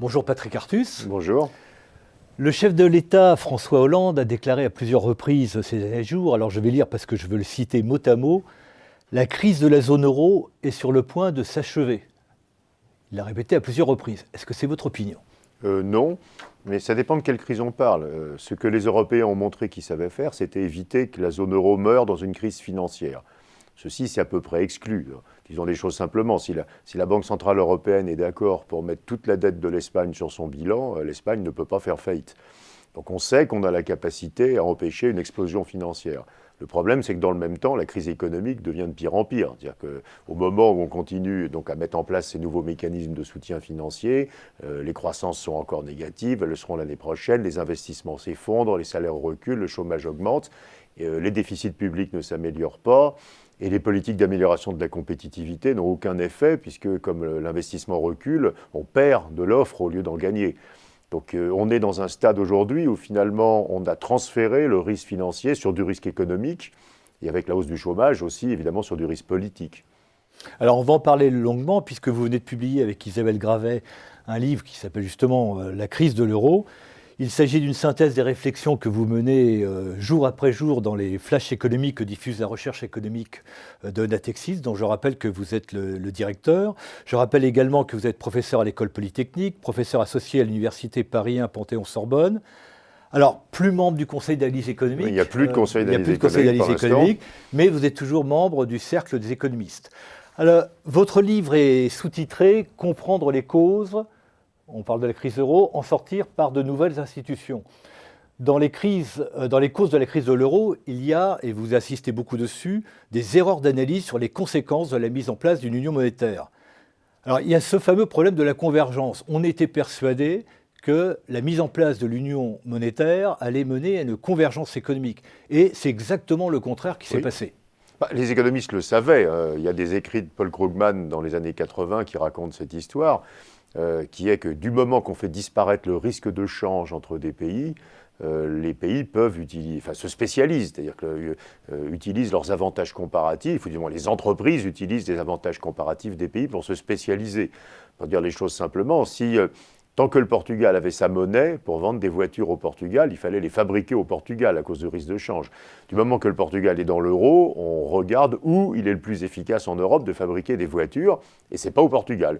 Bonjour Patrick Artus. Bonjour. Le chef de l'État, François Hollande, a déclaré à plusieurs reprises ces derniers jours, alors je vais lire parce que je veux le citer mot à mot, « La crise de la zone euro est sur le point de s'achever ». Il l'a répété à plusieurs reprises. Est-ce que c'est votre opinion ? Non, mais ça dépend de quelle crise on parle. Ce que les Européens ont montré qu'ils savaient faire, c'était éviter que la zone euro meure dans une crise financière. Ceci, c'est à peu près exclu. Disons les choses simplement. Si la Banque Centrale Européenne est d'accord pour mettre toute la dette de l'Espagne sur son bilan, l'Espagne ne peut pas faire faillite. Donc on sait qu'on a la capacité à empêcher une explosion financière. Le problème, c'est que dans le même temps, la crise économique devient de pire en pire. C'est-à-dire qu'au moment où on continue donc à mettre en place ces nouveaux mécanismes de soutien financier, les croissances sont encore négatives, elles le seront l'année prochaine, les investissements s'effondrent, les salaires reculent, le chômage augmente, les déficits publics ne s'améliorent pas. Et les politiques d'amélioration de la compétitivité n'ont aucun effet, puisque comme l'investissement recule, on perd de l'offre au lieu d'en gagner. Donc on est dans un stade aujourd'hui où finalement on a transféré le risque financier sur du risque économique, et avec la hausse du chômage aussi évidemment sur du risque politique. Alors on va en parler longuement, puisque vous venez de publier avec Isabelle Gravet un livre qui s'appelle justement « La crise de l'euro ». Il s'agit d'une synthèse des réflexions que vous menez jour après jour dans les flashs économiques que diffuse la recherche économique de Natixis, dont je rappelle que vous êtes le directeur. Je rappelle également que vous êtes professeur à l'École Polytechnique, professeur associé à l'Université Paris 1 Panthéon-Sorbonne. Alors, plus membre du Conseil d'analyse économique. Il n'y a plus de Conseil d'analyse économique, mais vous êtes toujours membre du Cercle des économistes. Alors, votre livre est sous-titré « Comprendre les causes ». On parle de la crise euro, en sortir par de nouvelles institutions. Dans les causes de la crise de l'euro, il y a, et vous insistez beaucoup dessus, des erreurs d'analyse sur les conséquences de la mise en place d'une union monétaire. Alors, il y a ce fameux problème de la convergence. On était persuadé que la mise en place de l'union monétaire allait mener à une convergence économique. Et c'est exactement le contraire qui s'est passé. Les économistes le savaient. Il y a des écrits de Paul Krugman dans les années 80 qui racontent cette histoire. Qui est que du moment qu'on fait disparaître le risque de change entre des pays, les pays peuvent se spécialisent, c'est-à-dire utilisent leurs avantages comparatifs, ou du moins les entreprises utilisent les avantages comparatifs des pays pour se spécialiser. Pour dire les choses simplement, tant que le Portugal avait sa monnaie, pour vendre des voitures au Portugal, il fallait les fabriquer au Portugal à cause du risque de change. Du moment que le Portugal est dans l'euro, on regarde où il est le plus efficace en Europe de fabriquer des voitures, et ce n'est pas au Portugal.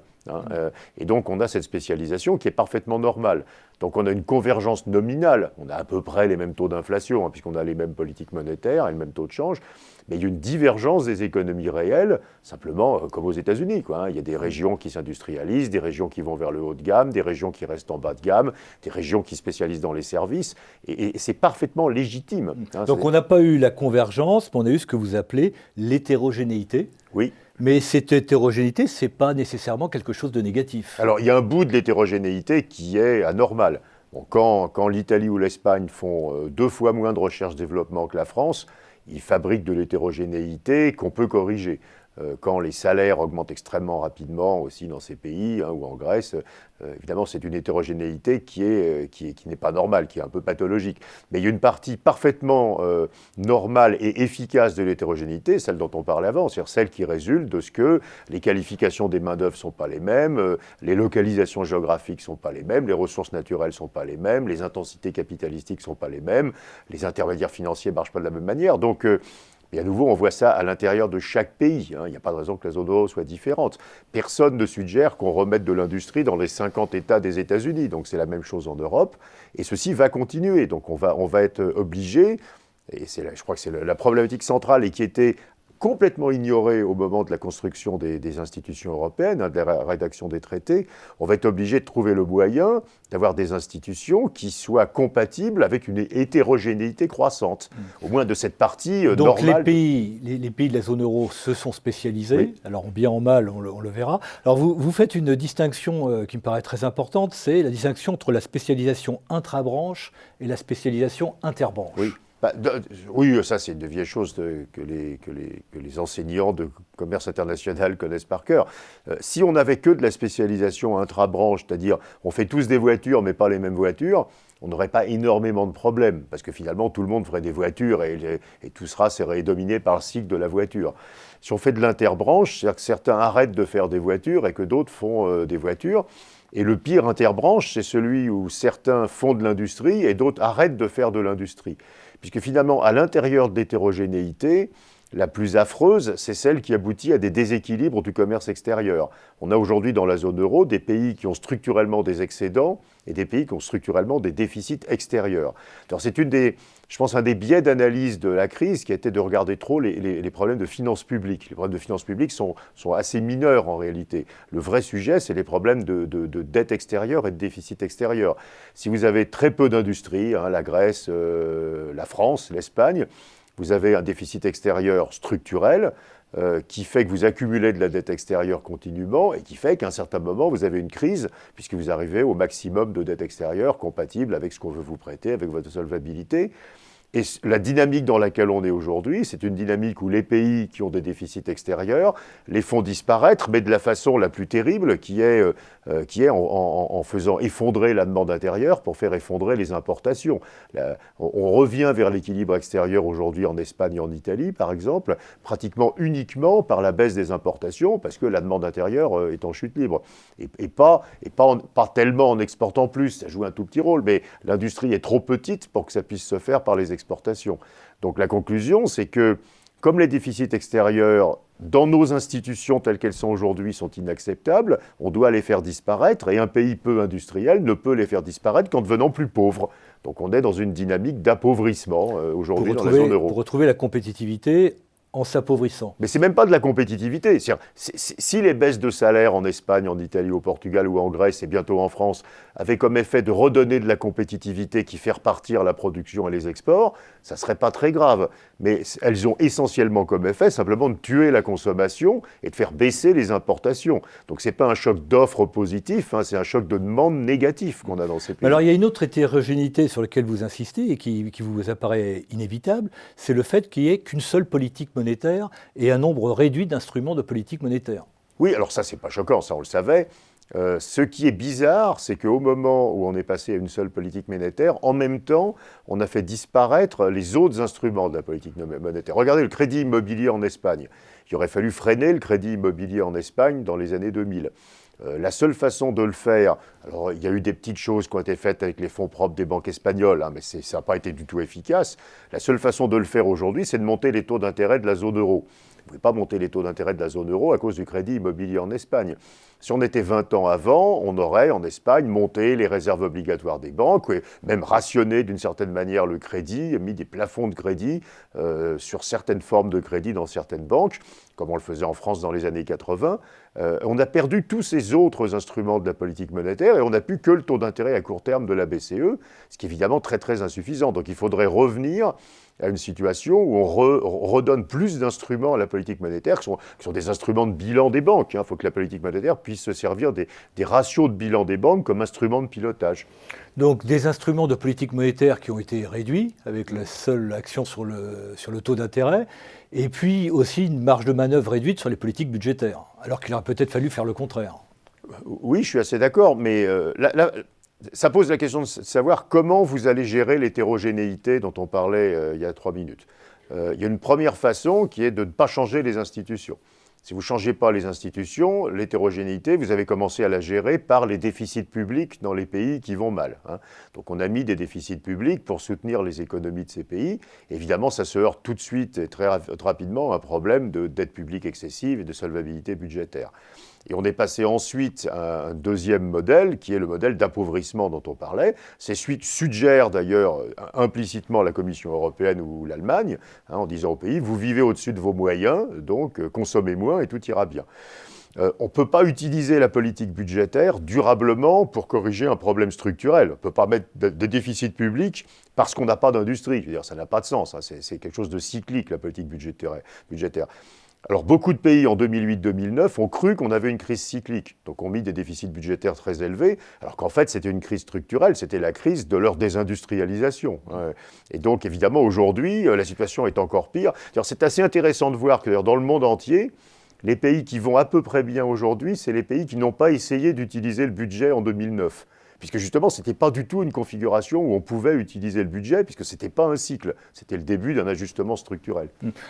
Et donc on a cette spécialisation qui est parfaitement normale. Donc on a une convergence nominale, on a à peu près les mêmes taux d'inflation, puisqu'on a les mêmes politiques monétaires et le même taux de change, mais il y a une divergence des économies réelles, simplement comme aux États-Unis. Il y a des régions qui s'industrialisent, des régions qui vont vers le haut de gamme, des régions qui restent en bas de gamme, des régions qui spécialisent dans les services, et c'est parfaitement légitime. Donc on n'a pas eu la convergence, mais on a eu ce que vous appelez l'hétérogénéité. Oui. Mais cette hétérogénéité, ce n'est pas nécessairement quelque chose de négatif. Alors, il y a un bout de l'hétérogénéité qui est anormal. Bon, quand l'Italie ou l'Espagne font 2 fois moins de recherche-développement que la France, ils fabriquent de l'hétérogénéité qu'on peut corriger. Quand les salaires augmentent extrêmement rapidement aussi dans ces pays, ou en Grèce, évidemment c'est une hétérogénéité qui n'est pas normale, qui est un peu pathologique. Mais il y a une partie parfaitement normale et efficace de l'hétérogénéité, celle dont on parlait avant, c'est-à-dire celle qui résulte de ce que les qualifications des main-d'œuvre ne sont pas les mêmes, les localisations géographiques ne sont pas les mêmes, les ressources naturelles ne sont pas les mêmes, les intensités capitalistiques ne sont pas les mêmes, les intermédiaires financiers ne marchent pas de la même manière. Donc, et à nouveau, on voit ça à l'intérieur de chaque pays. Il n'y a pas de raison que la zone euro soit différente. Personne ne suggère qu'on remette de l'industrie dans les 50 États des États-Unis. Donc c'est la même chose en Europe. Et ceci va continuer. Donc on va être obligé, et je crois que c'est la problématique centrale et qui était complètement ignorée au moment de la construction des institutions européennes, de la rédaction des traités, on va être obligé de trouver le moyen d'avoir des institutions qui soient compatibles avec une hétérogénéité croissante, au moins de cette partie donc normale. Donc les pays de la zone euro se sont spécialisés, oui. Alors en bien en mal, on le verra. Alors vous faites une distinction qui me paraît très importante, c'est la distinction entre la spécialisation intra-branche et la spécialisation interbranche. Oui. Oui, ça c'est une vieille chose que les enseignants de commerce international connaissent par cœur. Si on n'avait que de la spécialisation intra-branche, c'est-à-dire on fait tous des voitures mais pas les mêmes voitures, on n'aurait pas énormément de problèmes, parce que finalement tout le monde ferait des voitures et tout serait dominé par le cycle de la voiture. Si on fait de l'interbranche, c'est-à-dire que certains arrêtent de faire des voitures et que d'autres font des voitures, Et le pire interbranche, c'est celui où certains font de l'industrie et d'autres arrêtent de faire de l'industrie. Puisque finalement, à l'intérieur de l'hétérogénéité, la plus affreuse, c'est celle qui aboutit à des déséquilibres du commerce extérieur. On a aujourd'hui dans la zone euro des pays qui ont structurellement des excédents et des pays qui ont structurellement des déficits extérieurs. Alors c'est je pense, un des biais d'analyse de la crise qui a été de regarder trop les problèmes de finances publiques. Les problèmes de finances publiques sont assez mineurs en réalité. Le vrai sujet, c'est les problèmes de dette extérieure et de déficit extérieur. Si vous avez très peu d'industrie, la Grèce, la France, l'Espagne, vous avez un déficit extérieur structurel qui fait que vous accumulez de la dette extérieure continuellement et qui fait qu'à un certain moment, vous avez une crise puisque vous arrivez au maximum de dette extérieure compatible avec ce qu'on veut vous prêter, avec votre solvabilité. Et la dynamique dans laquelle on est aujourd'hui, c'est une dynamique où les pays qui ont des déficits extérieurs les font disparaître, mais de la façon la plus terrible, qui est en faisant effondrer la demande intérieure pour faire effondrer les importations. On revient vers l'équilibre extérieur aujourd'hui en Espagne et en Italie, par exemple, pratiquement uniquement par la baisse des importations, parce que la demande intérieure est en chute libre. Et pas tellement en exportant plus, ça joue un tout petit rôle, mais l'industrie est trop petite pour que ça puisse se faire par les exportations. Donc la conclusion, c'est que comme les déficits extérieurs dans nos institutions telles qu'elles sont aujourd'hui sont inacceptables, on doit les faire disparaître et un pays peu industriel ne peut les faire disparaître qu'en devenant plus pauvre. Donc on est dans une dynamique d'appauvrissement aujourd'hui dans la zone euro. Pour retrouver la compétitivité en s'appauvrissant. Mais c'est même pas de la compétitivité. Si les baisses de salaire en Espagne, en Italie, au Portugal ou en Grèce et bientôt en France avaient comme effet de redonner de la compétitivité qui fait repartir la production et les exports, ça serait pas très grave. Mais elles ont essentiellement comme effet simplement de tuer la consommation et de faire baisser les importations. Donc c'est pas un choc d'offres positif, c'est un choc de demande négatif qu'on a dans ces pays. Alors il y a une autre hétérogénéité sur laquelle vous insistez et qui vous apparaît inévitable, c'est le fait qu'il n'y ait qu'une seule politique monétaire et un nombre réduit d'instruments de politique monétaire. Oui, alors ça, c'est pas choquant, ça on le savait. Ce qui est bizarre, c'est qu'au moment où on est passé à une seule politique monétaire, en même temps, on a fait disparaître les autres instruments de la politique monétaire. Regardez le crédit immobilier en Espagne. Il aurait fallu freiner le crédit immobilier en Espagne dans les années 2000. La seule façon de le faire, alors il y a eu des petites choses qui ont été faites avec les fonds propres des banques espagnoles, mais ça n'a pas été du tout efficace. La seule façon de le faire aujourd'hui, c'est de monter les taux d'intérêt de la zone euro. Vous ne pouvez pas monter les taux d'intérêt de la zone euro à cause du crédit immobilier en Espagne. Si on était 20 ans avant, on aurait en Espagne monté les réserves obligatoires des banques, et même rationné d'une certaine manière le crédit, mis des plafonds de crédit sur certaines formes de crédit dans certaines banques, comme on le faisait en France dans les années 80. On a perdu tous ces autres instruments de la politique monétaire et on n'a plus que le taux d'intérêt à court terme de la BCE, ce qui est évidemment très très insuffisant. Donc il faudrait revenir à une situation où on redonne plus d'instruments à la politique monétaire, qui sont des instruments de bilan des banques. Il faut que la politique monétaire puisse se servir des ratios de bilan des banques comme instrument de pilotage. Donc des instruments de politique monétaire qui ont été réduits, avec la seule action sur le taux d'intérêt, et puis aussi une marge de manœuvre réduite sur les politiques budgétaires, alors qu'il aurait peut-être fallu faire le contraire. Oui, je suis assez d'accord, mais ça pose la question de savoir comment vous allez gérer l'hétérogénéité dont on parlait il y a 3 minutes. Il y a une première façon qui est de ne pas changer les institutions. Si vous ne changez pas les institutions, l'hétérogénéité, vous avez commencé à la gérer par les déficits publics dans les pays qui vont mal. Donc on a mis des déficits publics pour soutenir les économies de ces pays. Évidemment, ça se heurte tout de suite et très rapidement à un problème de dette publique excessive et de solvabilité budgétaire. Et on est passé ensuite à un deuxième modèle, qui est le modèle d'appauvrissement dont on parlait. C'est ce que suggère d'ailleurs implicitement la Commission européenne ou l'Allemagne, en disant aux pays, vous vivez au-dessus de vos moyens, donc consommez moins et tout ira bien. On ne peut pas utiliser la politique budgétaire durablement pour corriger un problème structurel. On ne peut pas mettre des déficits publics parce qu'on n'a pas d'industrie. Je veux dire, ça n'a pas de sens. C'est quelque chose de cyclique, la politique budgétaire. Alors beaucoup de pays en 2008-2009 ont cru qu'on avait une crise cyclique, donc ont mis des déficits budgétaires très élevés, alors qu'en fait c'était une crise structurelle, c'était la crise de leur désindustrialisation. Et donc évidemment aujourd'hui la situation est encore pire. C'est assez intéressant de voir que dans le monde entier, les pays qui vont à peu près bien aujourd'hui, c'est les pays qui n'ont pas essayé d'utiliser le budget en 2009. Puisque justement, ce n'était pas du tout une configuration où on pouvait utiliser le budget, puisque ce n'était pas un cycle, c'était le début d'un ajustement structurel.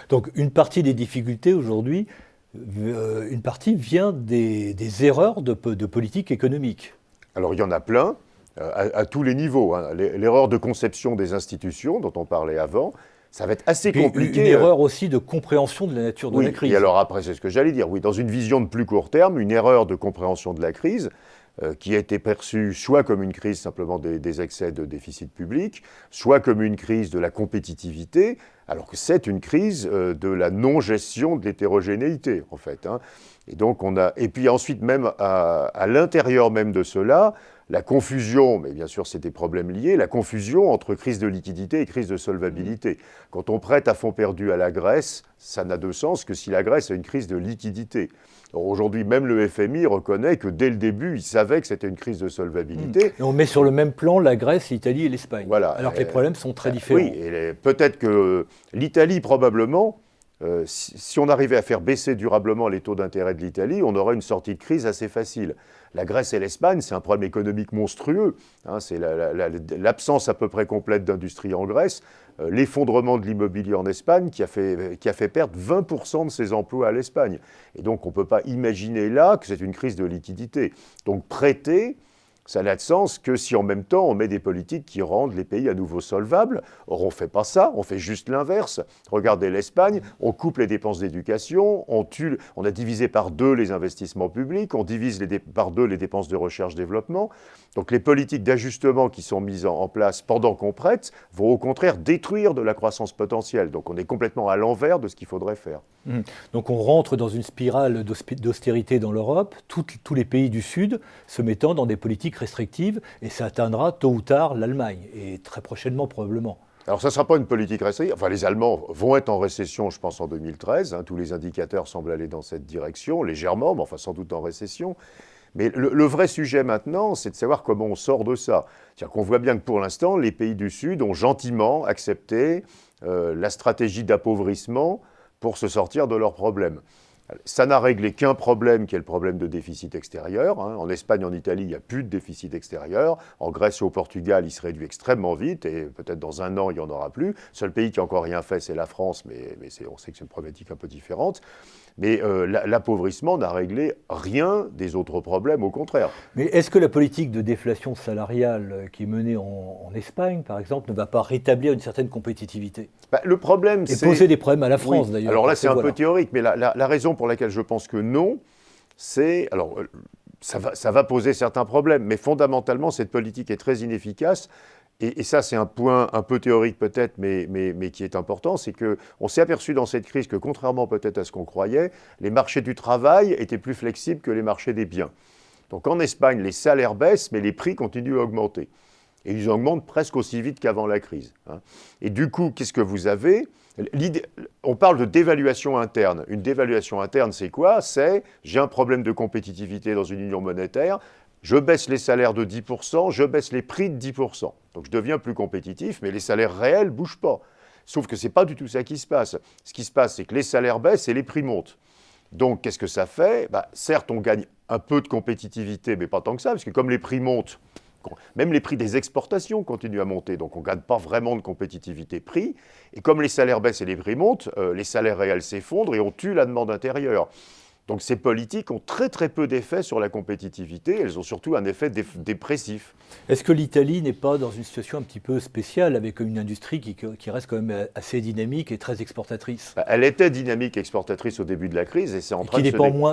Donc une partie des difficultés aujourd'hui, une partie vient des erreurs de politique économique. Alors il y en a plein, à tous les niveaux, hein. L'erreur de conception des institutions, dont on parlait avant, ça va être assez compliqué. Une erreur aussi de compréhension de la nature de la crise. Et alors après, c'est ce que j'allais dire. Oui, dans une vision de plus court terme, une erreur de compréhension de la crise, qui a été perçue soit comme une crise simplement des excès de déficit public, soit comme une crise de la compétitivité, alors que c'est une crise de la non-gestion de l'hétérogénéité, en fait, hein. Et donc et puis ensuite, même à l'intérieur même de cela, la confusion, mais bien sûr c'est des problèmes liés, la confusion entre crise de liquidité et crise de solvabilité. Quand on prête à fonds perdu à la Grèce, ça n'a de sens que si la Grèce a une crise de liquidité. Aujourd'hui, même le FMI reconnaît que dès le début, il savait que c'était une crise de solvabilité. Et on met sur le même plan la Grèce, l'Italie et l'Espagne, voilà. Alors que les problèmes sont très différents. Oui, et peut-être que l'Italie, probablement, si on arrivait à faire baisser durablement les taux d'intérêt de l'Italie, on aurait une sortie de crise assez facile. La Grèce et l'Espagne, c'est un problème économique monstrueux, hein, c'est l'absence à peu près complète d'industrie en Grèce, l'effondrement de l'immobilier en Espagne qui a fait perdre 20% de ses emplois à l'Espagne. Et donc on ne peut pas imaginer là que c'est une crise de liquidité. Donc prêter, ça n'a de sens que si en même temps on met des politiques qui rendent les pays à nouveau solvables. Or on ne fait pas ça, on fait juste l'inverse. Regardez l'Espagne, on coupe les dépenses d'éducation, on a divisé par 2 les investissements publics, on divise par 2 les dépenses de recherche-développement. Donc les politiques d'ajustement qui sont mises en place pendant qu'on prête vont au contraire détruire de la croissance potentielle. Donc on est complètement à l'envers de ce qu'il faudrait faire. Donc on rentre dans une spirale d'austérité dans l'Europe, tous les pays du Sud se mettant dans des politiques restrictives, et ça atteindra tôt ou tard l'Allemagne, et très prochainement probablement. Alors ça ne sera pas une politique restrictive. Enfin, les Allemands vont être en récession, je pense, en 2013. Hein. Tous les indicateurs semblent aller dans cette direction, légèrement, mais enfin sans doute en récession. Mais le vrai sujet maintenant, c'est de savoir comment on sort de ça. C'est-à-dire qu'on voit bien que pour l'instant, les pays du Sud ont gentiment accepté la stratégie d'appauvrissement pour se sortir de leurs problèmes. Ça n'a réglé qu'un problème, qui est le problème de déficit extérieur, hein. En Espagne, en Italie, il n'y a plus de déficit extérieur. En Grèce et au Portugal, il se réduit extrêmement vite, et peut-être dans un an, il n'y en aura plus. Le seul pays qui n'a encore rien fait, c'est la France, mais on sait que c'est une problématique un peu différente. Mais l'appauvrissement n'a réglé rien des autres problèmes, au contraire. Mais est-ce que la politique de déflation salariale qui est menée en Espagne, par exemple, ne va pas rétablir une certaine compétitivité ? Le problème, c'est... Et poser des problèmes à la France, d'ailleurs. Alors là, c'est un peu théorique, mais la raison pour laquelle je pense que non, c'est... Alors, ça va poser certains problèmes, mais fondamentalement, cette politique est très inefficace. Et ça, c'est un point un peu théorique peut-être, mais qui est important, c'est qu'on s'est aperçu dans cette crise que, contrairement peut-être à ce qu'on croyait, les marchés du travail étaient plus flexibles que les marchés des biens. Donc en Espagne, les salaires baissent, mais les prix continuent à augmenter. Et ils augmentent presque aussi vite qu'avant la crise, hein. Et du coup, qu'est-ce que vous avez ? On parle de dévaluation interne. Une dévaluation interne, c'est quoi ? C'est j'ai un problème de compétitivité dans une union monétaire, je baisse les salaires de 10%, je baisse les prix de 10%. Donc je deviens plus compétitif, mais les salaires réels ne bougent pas. Sauf que ce n'est pas du tout ça qui se passe. Ce qui se passe, c'est que les salaires baissent et les prix montent. Donc qu'est-ce que ça fait ? Certes, on gagne un peu de compétitivité, mais pas tant que ça, parce que comme les prix montent, même les prix des exportations continuent à monter, donc on ne gagne pas vraiment de compétitivité prix. Et comme les salaires baissent et les prix montent, les salaires réels s'effondrent et on tue la demande intérieure. Donc ces politiques ont très très peu d'effet sur la compétitivité, elles ont surtout un effet dépressif. Est-ce que l'Italie n'est pas dans une situation un petit peu spéciale avec une industrie qui reste quand même assez dynamique et très exportatrice ? Elle était dynamique exportatrice au début de la crise et c'est en train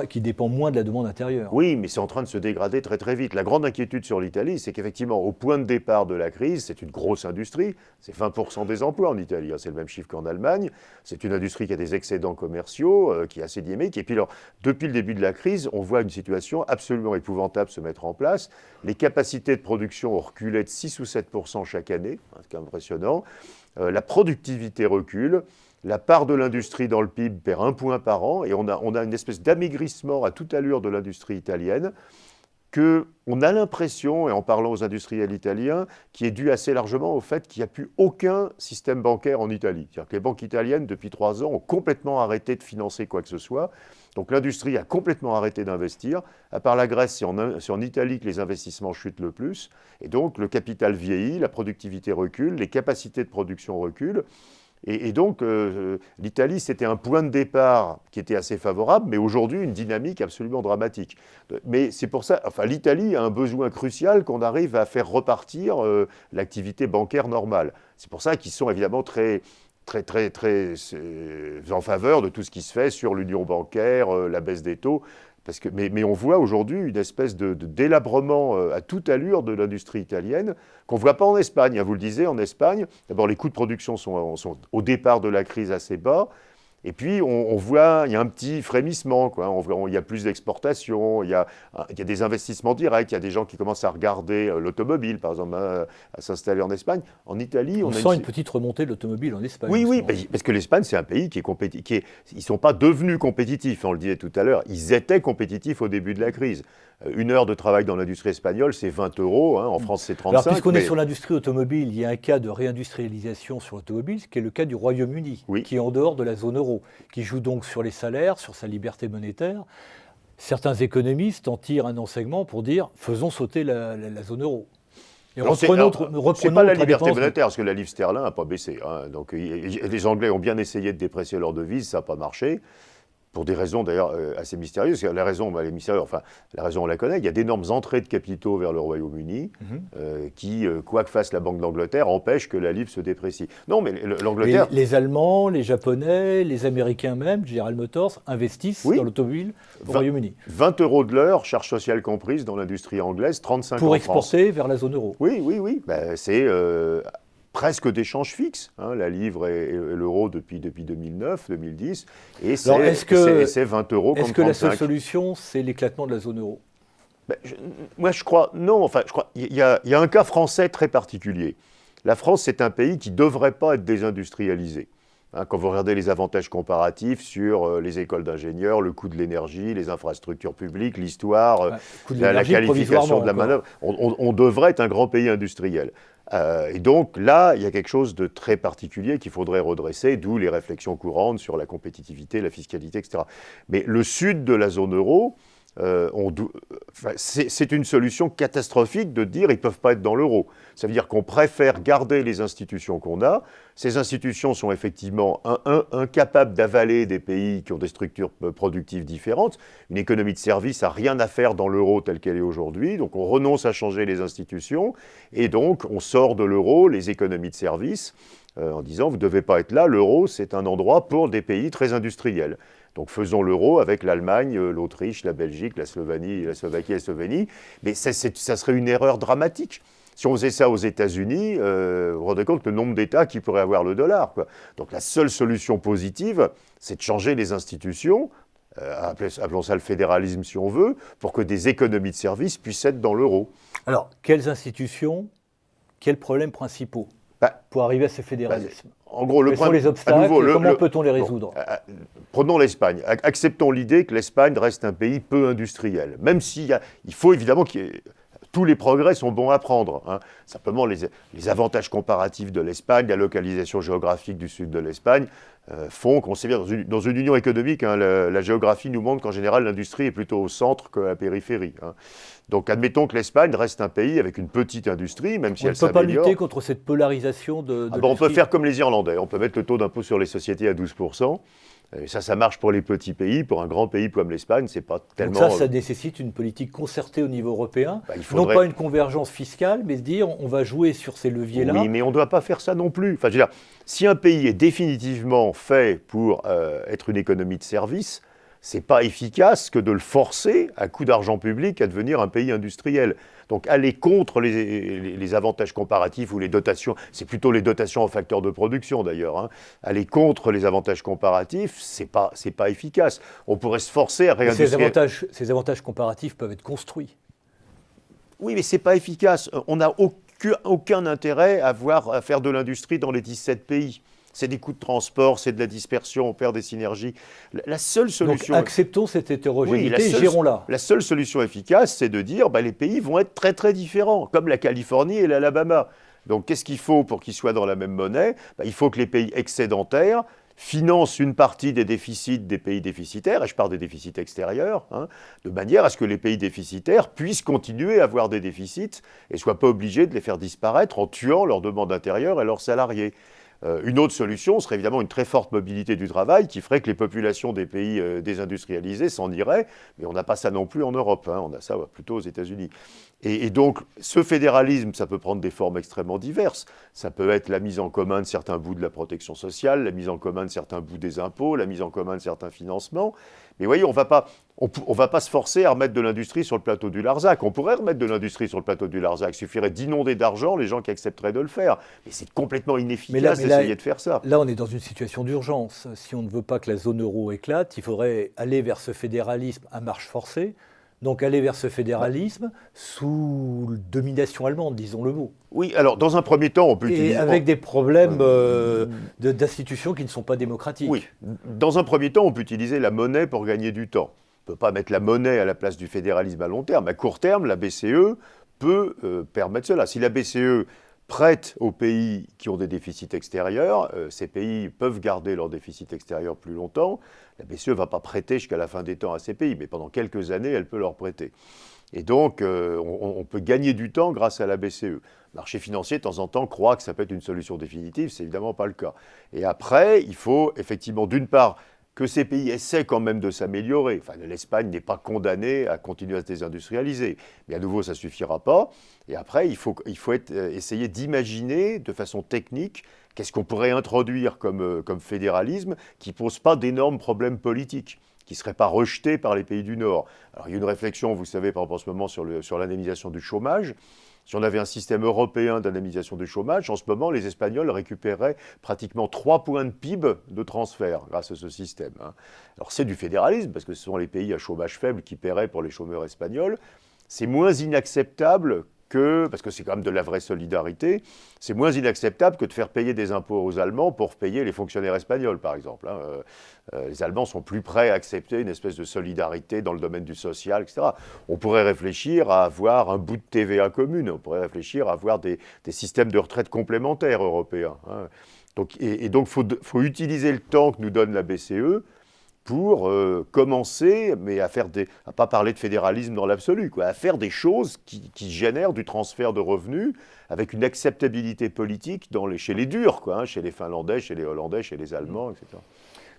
qui dépend moins de la demande intérieure. Oui, mais c'est en train de se dégrader très très vite. La grande inquiétude sur l'Italie, c'est qu'effectivement, au point de départ de la crise, c'est une grosse industrie, c'est 20% des emplois en Italie, hein, c'est le même chiffre qu'en Allemagne, c'est une industrie qui a des excédents commerciaux, qui est assez dynamique, et puis alors, depuis le début de la crise, on voit une situation absolument épouvantable se mettre en place. Les capacités de production ont reculé de 6 ou 7% chaque année, hein, c'est impressionnant. La productivité recule. La part de l'industrie dans le PIB perd 1 point par an, et on a une espèce d'amaigrissement à toute allure de l'industrie italienne, qu'on a l'impression, et en parlant aux industriels italiens, qui est dû assez largement au fait qu'il n'y a plus aucun système bancaire en Italie. C'est-à-dire que les banques italiennes, depuis 3 ans, ont complètement arrêté de financer quoi que ce soit. Donc l'industrie a complètement arrêté d'investir. À part la Grèce, c'est en Italie que les investissements chutent le plus. Et donc le capital vieillit, la productivité recule, les capacités de production reculent. Et donc, l'Italie, c'était un point de départ qui était assez favorable, mais aujourd'hui, une dynamique absolument dramatique. Mais c'est pour ça, enfin, l'Italie a un besoin crucial qu'on arrive à faire repartir l'activité bancaire normale. C'est pour ça qu'ils sont évidemment très en faveur de tout ce qui se fait sur l'union bancaire, la baisse des taux. Mais on voit aujourd'hui une espèce de délabrement à toute allure de l'industrie italienne qu'on ne voit pas en Espagne. Vous le disiez, en Espagne, d'abord les coûts de production sont au départ de la crise assez bas. Et puis, on voit, il y a un petit frémissement, quoi. Il y a plus d'exportations, il y a des investissements directs, il y a des gens qui commencent à regarder l'automobile, par exemple, à s'installer en Espagne. En Italie, on sent une petite remontée de l'automobile en Espagne. Oui, parce que l'Espagne, c'est un pays qui est compétitif. Ils ne sont pas devenus compétitifs, on le disait tout à l'heure. Ils étaient compétitifs au début de la crise. Une heure de travail dans l'industrie espagnole, c'est 20 €. En France, c'est 35 €. Alors, puisqu'on est sur l'industrie automobile, il y a un cas de réindustrialisation sur l'automobile, qui est le cas du Royaume-Uni, qui est en dehors de la zone euro, qui joue donc sur les salaires, sur sa liberté monétaire. Certains économistes en tirent un enseignement pour dire faisons sauter la zone euro. Et c'est pas la liberté monétaire, parce que la livre sterling n'a pas baissé. Donc, les Anglais ont bien essayé de déprécier leur devise, ça n'a pas marché. Pour des raisons d'ailleurs assez mystérieuses. La raison, elle est mystérieuse, enfin, la raison on la connaît. Il y a d'énormes entrées de capitaux vers le Royaume-Uni qui, quoi que fasse la Banque d'Angleterre, empêchent que la livre se déprécie. Non, mais l'Angleterre... Les Allemands, les Japonais, les Américains même, General Motors, investissent dans l'automobile au Royaume-Uni. 20 € de l'heure, charges sociales comprises, dans l'industrie anglaise, 35 € pour exporter vers la zone euro. Oui. C'est... presque d'échanges fixes, la livre et l'euro depuis 2009, 2010, et c'est 20 € Est-ce que la seule solution, c'est l'éclatement de la zone euro ? Moi, je crois, non, enfin, je crois, il y a un cas français très particulier. La France, c'est un pays qui ne devrait pas être désindustrialisé. Quand vous regardez les avantages comparatifs sur les écoles d'ingénieurs, le coût de l'énergie, les infrastructures publiques, l'histoire, la qualification de la manœuvre, on devrait être un grand pays industriel. Et donc là, il y a quelque chose de très particulier qu'il faudrait redresser, d'où les réflexions courantes sur la compétitivité, la fiscalité, etc. Mais le sud de la zone euro, c'est une solution catastrophique de dire ils ne peuvent pas être dans l'euro. Ça veut dire qu'on préfère garder les institutions qu'on a. Ces institutions sont effectivement incapables d'avaler des pays qui ont des structures productives différentes. Une économie de service n'a rien à faire dans l'euro telle qu'elle est aujourd'hui. Donc on renonce à changer les institutions et donc on sort de l'euro les économies de service en disant vous ne devez pas être là, l'euro c'est un endroit pour des pays très industriels. Donc faisons l'euro avec l'Allemagne, l'Autriche, la Belgique, la Slovaquie et la Slovénie. Mais ça serait une erreur dramatique. Si on faisait ça aux États-Unis, vous vous rendez compte le nombre d'États qui pourraient avoir le dollar, quoi. Donc la seule solution positive, c'est de changer les institutions, appelons ça le fédéralisme si on veut, pour que des économies de services puissent être dans l'euro. Alors, quelles institutions, quels problèmes principaux pour arriver à ce fédéralisme ? En gros, quels sont les obstacles et comment peut-on les résoudre ? Prenons l'Espagne. Acceptons l'idée que l'Espagne reste un pays peu industriel. Même s'il faut évidemment tous les progrès sont bons à prendre. Simplement, les avantages comparatifs de l'Espagne, la localisation géographique du sud de l'Espagne, font qu'on sait bien, dans une union économique, la géographie nous montre qu'en général, l'industrie est plutôt au centre qu'à la périphérie. Donc, admettons que l'Espagne reste un pays avec une petite industrie, même si elle s'améliore. On ne peut pas lutter contre cette polarisation de on peut faire comme les Irlandais. On peut mettre le taux d'impôt sur les sociétés à 12%. Et ça marche pour les petits pays. Pour un grand pays comme l'Espagne, c'est pas tellement... Donc ça nécessite une politique concertée au niveau européen. Non pas une convergence fiscale, mais se dire on va jouer sur ces leviers-là. Oui, mais on ne doit pas faire ça non plus. Enfin, je veux dire, si un pays est définitivement fait pour être une économie de service, c'est pas efficace que de le forcer, à coup d'argent public, à devenir un pays industriel. Donc aller contre les avantages comparatifs ou les dotations, c'est plutôt les dotations en facteurs de production d'ailleurs, aller contre les avantages comparatifs, c'est pas efficace. On pourrait se forcer à réindustrialiser. Ces avantages comparatifs peuvent être construits. Oui, mais c'est pas efficace. On n'a aucun intérêt à faire de l'industrie dans les 17 pays. C'est des coûts de transport, c'est de la dispersion, on perd des synergies. La seule solution... Donc acceptons cette hétérogénéité et gérons-la. La seule solution efficace, c'est de dire les pays vont être très très différents, comme la Californie et l'Alabama. Donc qu'est-ce qu'il faut pour qu'ils soient dans la même monnaie ? Il faut que les pays excédentaires financent une partie des déficits des pays déficitaires, et je parle des déficits extérieurs, de manière à ce que les pays déficitaires puissent continuer à avoir des déficits et ne soient pas obligés de les faire disparaître en tuant leur demande intérieure et leurs salariés. Une autre solution serait évidemment une très forte mobilité du travail qui ferait que les populations des pays désindustrialisés s'en iraient, mais on n'a pas ça non plus en Europe, hein, on a ça plutôt aux États-Unis. Et donc, ce fédéralisme, ça peut prendre des formes extrêmement diverses. Ça peut être la mise en commun de certains bouts de la protection sociale, la mise en commun de certains bouts des impôts, la mise en commun de certains financements. Mais vous voyez, on va pas se forcer à remettre de l'industrie sur le plateau du Larzac. On pourrait remettre de l'industrie sur le plateau du Larzac. Il suffirait d'inonder d'argent les gens qui accepteraient de le faire. Mais c'est complètement inefficace d'essayer de faire ça. Là, on est dans une situation d'urgence. Si on ne veut pas que la zone euro éclate, il faudrait aller vers ce fédéralisme à marche forcée. Donc aller vers ce fédéralisme sous domination allemande, disons le mot. Oui, alors dans un premier temps, on peut utiliser... Et avec des problèmes d'institutions qui ne sont pas démocratiques. Oui, dans un premier temps, on peut utiliser la monnaie pour gagner du temps. On ne peut pas mettre la monnaie à la place du fédéralisme à long terme. À court terme, la BCE peut permettre cela. Si la BCE prête aux pays qui ont des déficits extérieurs, ces pays peuvent garder leur déficit extérieur plus longtemps. La BCE ne va pas prêter jusqu'à la fin des temps à ces pays, mais pendant quelques années, elle peut leur prêter. Et donc, on peut gagner du temps grâce à la BCE. Le marché financier, de temps en temps, croit que ça peut être une solution définitive. C'est évidemment pas le cas. Et après, il faut effectivement, d'une part, que ces pays essaient quand même de s'améliorer. Enfin, l'Espagne n'est pas condamnée à continuer à se désindustrialiser. Mais à nouveau, ça ne suffira pas. Et après, il faut essayer d'imaginer de façon technique qu'est-ce qu'on pourrait introduire comme fédéralisme qui ne pose pas d'énormes problèmes politiques, qui ne serait pas rejeté par les pays du Nord. Alors, il y a une réflexion, vous savez, par exemple, en ce moment sur l'indemnisation du chômage. Si on avait un système européen d'indemnisation du chômage, en ce moment, les Espagnols récupéraient pratiquement 3 points de PIB de transfert grâce à ce système. Alors c'est du fédéralisme, parce que ce sont les pays à chômage faible qui paieraient pour les chômeurs espagnols. C'est moins inacceptable parce que c'est quand même de la vraie solidarité, c'est moins inacceptable que de faire payer des impôts aux Allemands pour payer les fonctionnaires espagnols, par exemple. Les Allemands sont plus prêts à accepter une espèce de solidarité dans le domaine du social, etc. On pourrait réfléchir à avoir un bout de TVA commune, on pourrait réfléchir à avoir des systèmes de retraite complémentaires européens. Donc il faut utiliser le temps que nous donne la BCE pour commencer, mais à pas parler de fédéralisme dans l'absolu, à faire des choses qui génèrent du transfert de revenus avec une acceptabilité politique chez les durs, chez les Finlandais, chez les Hollandais, chez les Allemands, etc.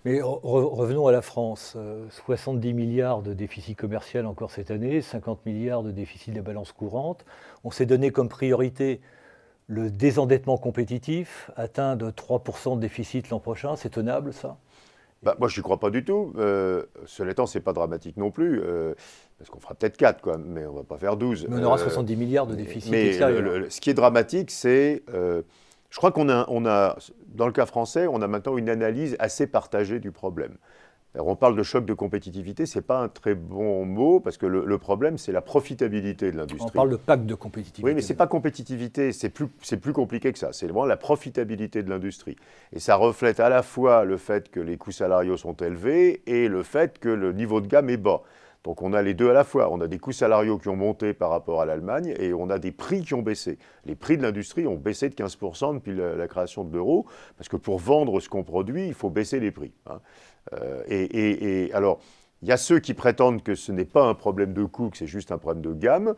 Mais revenons à la France. 70 milliards de déficit commercial encore cette année, 50 milliards de déficit de la balance courante. On s'est donné comme priorité le désendettement compétitif, atteindre 3% de déficit l'an prochain. C'est tenable, ça ? Moi, je n'y crois pas du tout. Cela étant, ce n'est pas dramatique non plus, parce qu'on fera peut-être 4, mais on ne va pas faire 12. Mais on aura 70 milliards de déficit extérieur. Ce qui est dramatique, c'est... je crois qu'on a, dans le cas français, on a maintenant une analyse assez partagée du problème. Alors, on parle de choc de compétitivité, ce n'est pas un très bon mot, parce que le problème, c'est la profitabilité de l'industrie. On parle de pacte de compétitivité. Oui, mais ce n'est pas compétitivité, c'est plus compliqué que ça. C'est vraiment la profitabilité de l'industrie. Et ça reflète à la fois le fait que les coûts salariaux sont élevés et le fait que le niveau de gamme est bas. Donc on a les deux à la fois. On a des coûts salariaux qui ont monté par rapport à l'Allemagne et on a des prix qui ont baissé. Les prix de l'industrie ont baissé de 15% depuis la création de l'euro, parce que pour vendre ce qu'on produit, il faut baisser les prix. Alors, il y a ceux qui prétendent que ce n'est pas un problème de coût, que c'est juste un problème de gamme.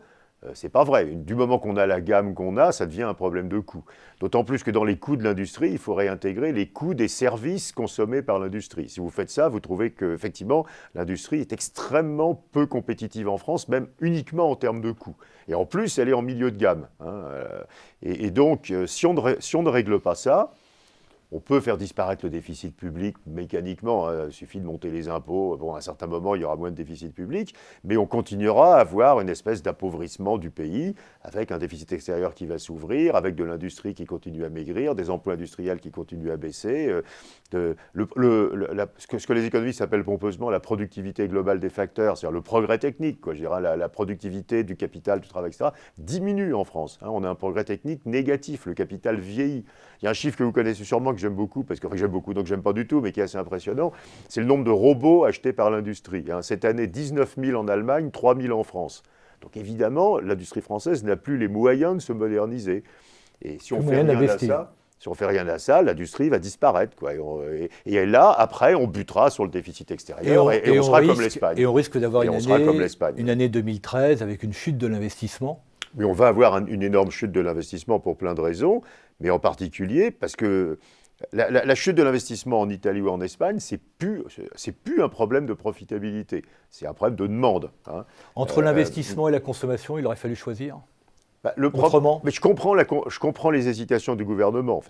C'est pas vrai. Du moment qu'on a la gamme qu'on a, ça devient un problème de coût. D'autant plus que dans les coûts de l'industrie, il faut réintégrer les coûts des services consommés par l'industrie. Si vous faites ça, vous trouvez qu'effectivement, l'industrie est extrêmement peu compétitive en France, même uniquement en termes de coûts. Et en plus, elle est en milieu de gamme. Et donc, si on ne règle pas ça, on peut faire disparaître le déficit public mécaniquement, il suffit de monter les impôts. Bon, à un certain moment, il y aura moins de déficit public, mais on continuera à avoir une espèce d'appauvrissement du pays, avec un déficit extérieur qui va s'ouvrir, avec de l'industrie qui continue à maigrir, des emplois industriels qui continuent à baisser, ce que les économistes appellent pompeusement la productivité globale des facteurs, c'est-à-dire le progrès technique, je dirais, la productivité du capital, du travail, etc., diminue en France. On a un progrès technique négatif, le capital vieillit. Il y a un chiffre que vous connaissez sûrement, que j'aime beaucoup, donc j'aime pas du tout, mais qui est assez impressionnant, c'est le nombre de robots achetés par l'industrie. Cette année, 19 000 en Allemagne, 3 000 en France. Donc évidemment, l'industrie française n'a plus les moyens de se moderniser. Et si on fait rien à ça, l'industrie va disparaître. Et là, après, on butera sur le déficit extérieur et on sera comme l'Espagne. Et on risque d'avoir une année 2013 avec une chute de l'investissement. Mais on va avoir une énorme chute de l'investissement pour plein de raisons, mais en particulier parce que La chute de l'investissement en Italie ou en Espagne, c'est plus un problème de profitabilité, c'est un problème de demande. Hein. Entre l'investissement et la consommation, il aurait fallu choisir. Autrement. Mais je comprends les hésitations du gouvernement.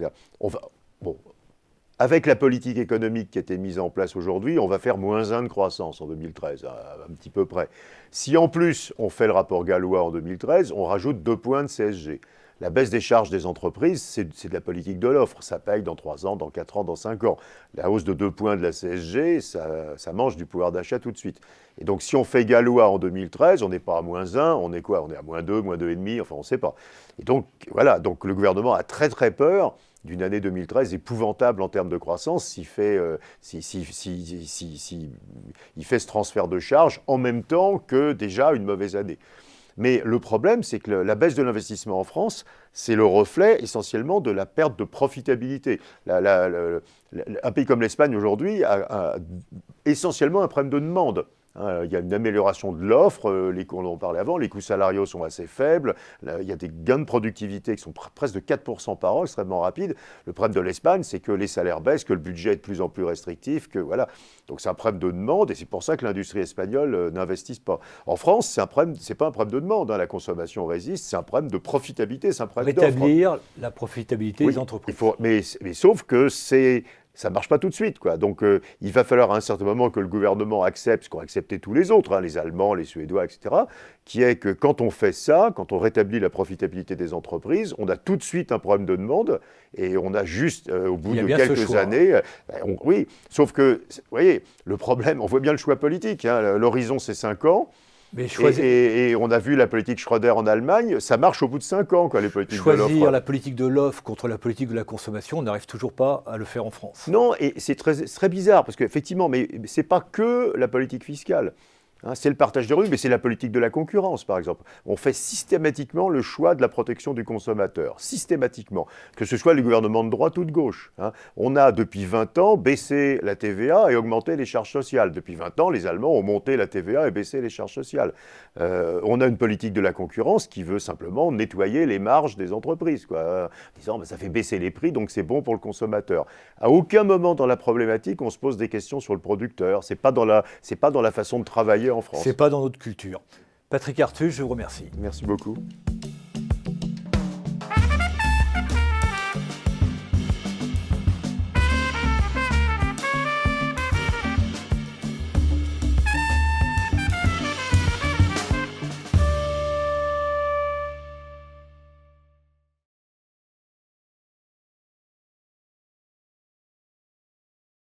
Bon, avec la politique économique qui a été mise en place aujourd'hui, on va faire -1 de croissance en 2013, un petit peu près. Si en plus on fait le rapport gallois en 2013, on rajoute 2 points de CSG. La baisse des charges des entreprises, c'est de la politique de l'offre. Ça paye dans 3 ans, dans 4 ans, dans 5 ans. La hausse de 2 points de la CSG, ça mange du pouvoir d'achat tout de suite. Et donc, si on fait gallois en 2013, on n'est pas à -1, on est quoi? On est à -2, -2,5, enfin, on ne sait pas. Et donc, voilà, donc le gouvernement a très, très peur d'une année 2013 épouvantable en termes de croissance s'il fait ce transfert de charges en même temps que déjà une mauvaise année. Mais le problème, c'est que la baisse de l'investissement en France, c'est le reflet essentiellement de la perte de profitabilité. Un pays comme l'Espagne aujourd'hui a essentiellement un problème de demande. Il y a une amélioration de l'offre, on en parlait avant, les coûts salariaux sont assez faibles, il y a des gains de productivité qui sont presque de 4% par an, extrêmement rapides. Le problème de l'Espagne, c'est que les salaires baissent, que le budget est de plus en plus restrictif, que voilà. Donc c'est un problème de demande et c'est pour ça que l'industrie espagnole n'investit pas. En France, c'est pas un problème de demande, hein, la consommation résiste, c'est un problème de profitabilité, c'est un problème d'offre. Rétablir la profitabilité des entreprises. Mais sauf que ça ne marche pas tout de suite, quoi. Donc, il va falloir à un certain moment que le gouvernement accepte ce qu'ont accepté tous les autres, hein, les Allemands, les Suédois, etc., qui est que quand on fait ça, quand on rétablit la profitabilité des entreprises, on a tout de suite un problème de demande et on a juste, au bout de quelques années, oui, sauf que, vous voyez, le problème, on voit bien le choix politique, hein, l'horizon c'est 5 ans. Et on a vu la politique Schröder en Allemagne, ça marche au bout de 5 ans, quoi, les politiques de l'offre. Choisir la politique de l'offre contre la politique de la consommation, on n'arrive toujours pas à le faire en France. Non, et c'est très bizarre, parce qu'effectivement, mais ce n'est pas que la politique fiscale. Hein, c'est le partage de revenus, mais c'est la politique de la concurrence, par exemple. On fait systématiquement le choix de la protection du consommateur, systématiquement, que ce soit les gouvernements de droite ou de gauche. Hein. On a, depuis 20 ans, baissé la TVA et augmenté les charges sociales. Depuis 20 ans, les Allemands ont monté la TVA et baissé les charges sociales. On a une politique de la concurrence qui veut simplement nettoyer les marges des entreprises, quoi, en disant ça fait baisser les prix, donc c'est bon pour le consommateur. À aucun moment dans la problématique, on se pose des questions sur le producteur. C'est pas dans la façon de travailler en France. C'est pas dans notre culture. Patrick Artus, je vous remercie. Merci beaucoup.